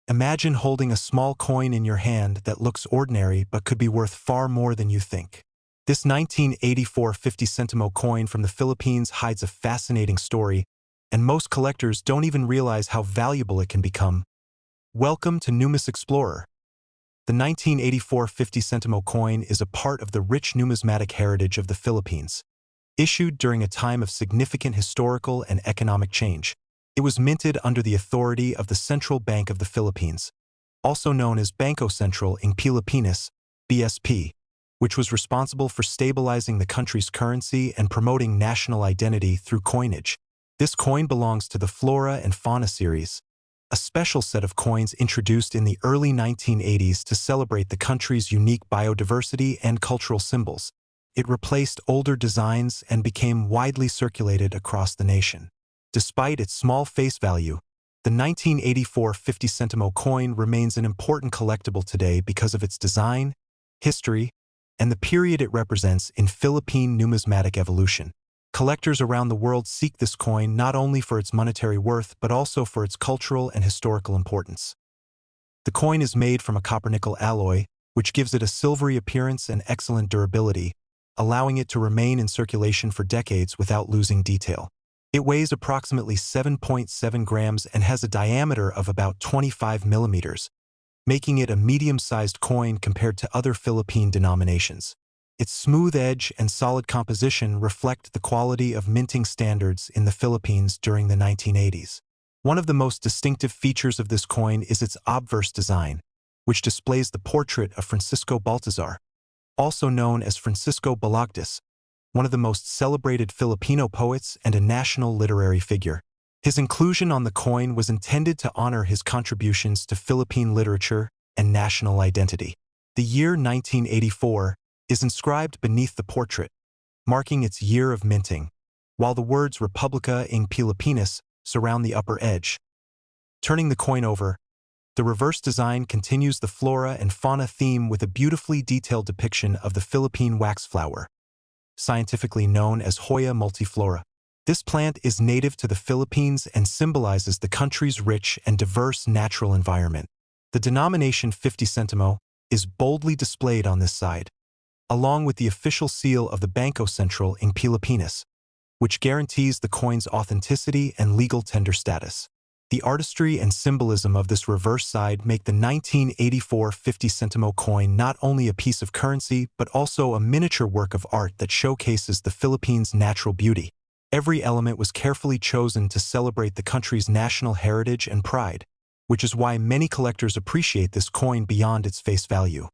Imagine holding a small coin in your hand that looks ordinary but could be worth far more than you think. This 1984 50 Sentimo coin from the Philippines hides a fascinating story, and most collectors don't even realize how valuable it can become. Welcome to Numis Explorer. The 1984 50 Sentimo coin is a part of the rich numismatic heritage of the Philippines. Issued during a time of significant historical and economic change, it was minted under the authority of the Central Bank of the Philippines, also known as Bangko Sentral ng Pilipinas, BSP, which was responsible for stabilizing the country's currency and promoting national identity through coinage. This coin belongs to the Flora and Fauna series, a special set of coins introduced in the early 1980s to celebrate the country's unique biodiversity and cultural symbols. It replaced older designs and became widely circulated across the nation. Despite its small face value, the 1984 50 Sentimo coin remains an important collectible today because of its design, history, and the period it represents in Philippine numismatic evolution. Collectors around the world seek this coin not only for its monetary worth but also for its cultural and historical importance. The coin is made from a copper-nickel alloy, which gives it a silvery appearance and excellent durability, allowing it to remain in circulation for decades without losing detail. It weighs approximately 7.7 grams and has a diameter of about 25 millimeters, making it a medium-sized coin compared to other Philippine denominations. Its smooth edge and solid composition reflect the quality of minting standards in the Philippines during the 1980s. One of the most distinctive features of this coin is its obverse design, which displays the portrait of Francisco Balagtas, also known as Francisco Balagtas, one of the most celebrated Filipino poets and a national literary figure. His inclusion on the coin was intended to honor his contributions to Philippine literature and national identity. The year 1984 is inscribed beneath the portrait, marking its year of minting, while the words Republica ng Pilipinas surround the upper edge. Turning the coin over, the reverse design continues the flora and fauna theme with a beautifully detailed depiction of the Philippine waxflower, scientifically known as Hoya multiflora. This plant is native to the Philippines and symbolizes the country's rich and diverse natural environment. The denomination 50 Sentimo is boldly displayed on this side, along with the official seal of the Bangko Sentral ng Pilipinas, which guarantees the coin's authenticity and legal tender status. The artistry and symbolism of this reverse side make the 1984 50 Sentimo coin not only a piece of currency but also a miniature work of art that showcases the Philippines' natural beauty. Every element was carefully chosen to celebrate the country's national heritage and pride, which is why many collectors appreciate this coin beyond its face value.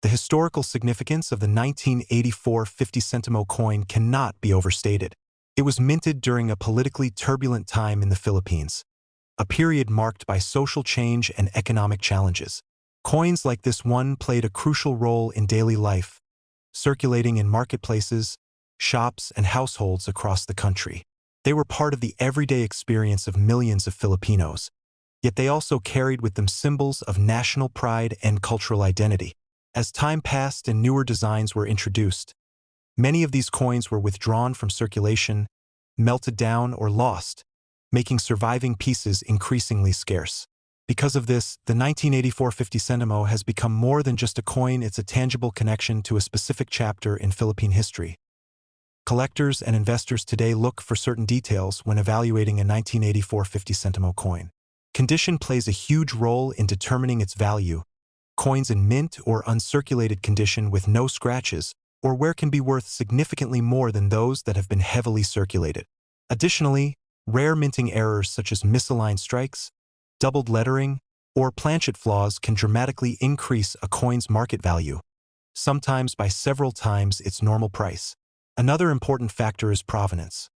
The historical significance of the 1984 50 Sentimo coin cannot be overstated. It was minted during a politically turbulent time in the Philippines, a period marked by social change and economic challenges. Coins like this one played a crucial role in daily life, circulating in marketplaces, shops, and households across the country. They were part of the everyday experience of millions of Filipinos, yet they also carried with them symbols of national pride and cultural identity. As time passed and newer designs were introduced, many of these coins were withdrawn from circulation, melted down, or lost, making surviving pieces increasingly scarce. Because of this, the 1984 50 Sentimo has become more than just a coin. It's a tangible connection to a specific chapter in Philippine history. Collectors and investors today look for certain details when evaluating a 1984 50 Sentimo coin. Condition plays a huge role in determining its value. Coins in mint or uncirculated condition with no scratches or wear can be worth significantly more than those that have been heavily circulated. Additionally, rare minting errors such as misaligned strikes, doubled lettering, or planchet flaws can dramatically increase a coin's market value, sometimes by several times its normal price. Another important factor is provenance.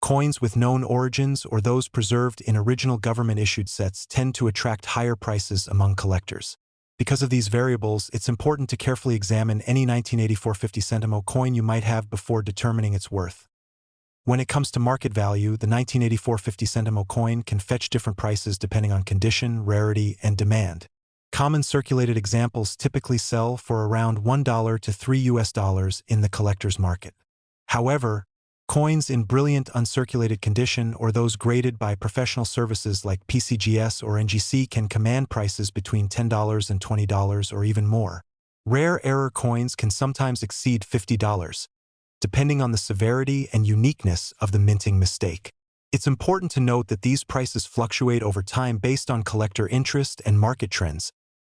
Coins with known origins or those preserved in original government-issued sets tend to attract higher prices among collectors. Because of these variables, it's important to carefully examine any 1984 50 Sentimo coin you might have before determining its worth. When it comes to market value, the 1984 50 Sentimo coin can fetch different prices depending on condition, rarity, and demand. Common circulated examples typically sell for around $1 to $3 in the collector's market. However, Coins in brilliant uncirculated condition or those graded by professional services like PCGS or NGC can command prices between $10 and $20 or even more. Rare error coins can sometimes exceed $50, depending on the severity and uniqueness of the minting mistake. It's important to note that these prices fluctuate over time based on collector interest and market trends,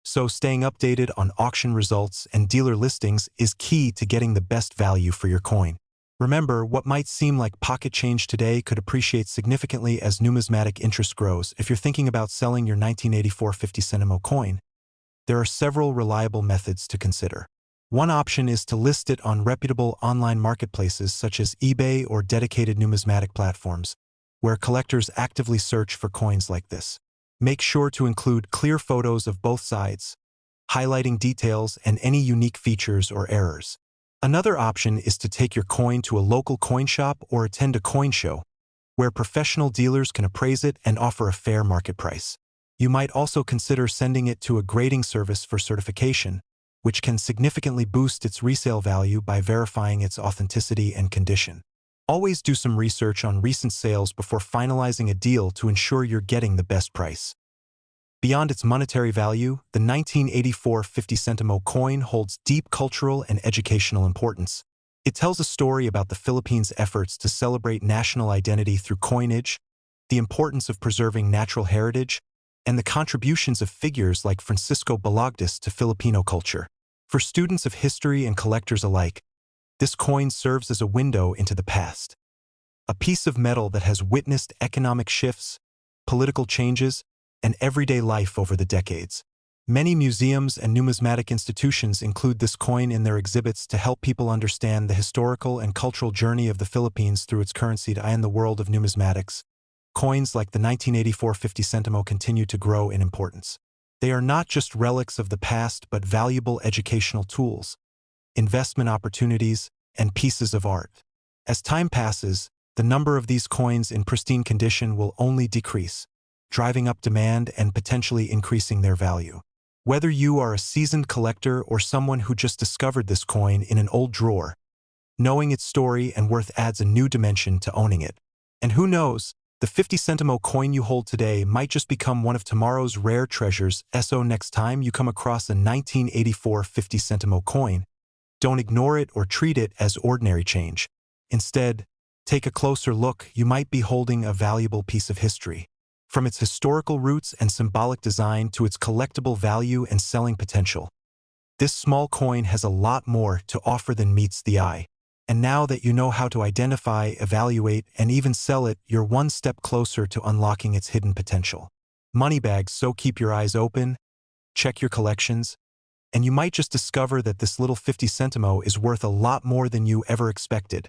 so staying updated on auction results and dealer listings is key to getting the best value for your coin. Remember, what might seem like pocket change today could appreciate significantly as numismatic interest grows. If you're thinking about selling your 1984 50 Sentimo coin, there are several reliable methods to consider. One option is to list it on reputable online marketplaces such as eBay or dedicated numismatic platforms, where collectors actively search for coins like this. Make sure to include clear photos of both sides, highlighting details and any unique features or errors. Another option is to take your coin to a local coin shop or attend a coin show, where professional dealers can appraise it and offer a fair market price. You might also consider sending it to a grading service for certification, which can significantly boost its resale value by verifying its authenticity and condition. Always do some research on recent sales before finalizing a deal to ensure you're getting the best price. Beyond its monetary value, the 1984 50 Sentimo coin holds deep cultural and educational importance. It tells a story about the Philippines' efforts to celebrate national identity through coinage, the importance of preserving natural heritage, and the contributions of figures like Francisco Balagtas to Filipino culture. For students of history and collectors alike, this coin serves as a window into the past. A piece of metal that has witnessed economic shifts, political changes, and everyday life over the decades. Many museums and numismatic institutions include this coin in their exhibits to help people understand the historical and cultural journey of the Philippines through its currency. In the world of numismatics, coins like the 1984 50 Sentimo continue to grow in importance. They are not just relics of the past but valuable educational tools, investment opportunities, and pieces of art. As time passes, the number of these coins in pristine condition will only decrease, driving up demand and potentially increasing their value. Whether you are a seasoned collector or someone who just discovered this coin in an old drawer, knowing its story and worth adds a new dimension to owning it. And who knows, the 50 Sentimo coin you hold today might just become one of tomorrow's rare treasures. So next time you come across a 1984 50 Sentimo coin, don't ignore it or treat it as ordinary change. Instead, take a closer look. You might be holding a valuable piece of history. From its historical roots and symbolic design to its collectible value and selling potential, this small coin has a lot more to offer than meets the eye. And now that you know how to identify, evaluate, and even sell it, you're one step closer to unlocking its hidden potential. Moneybags, so keep your eyes open, check your collections, and you might just discover that this little 50 Sentimo is worth a lot more than you ever expected.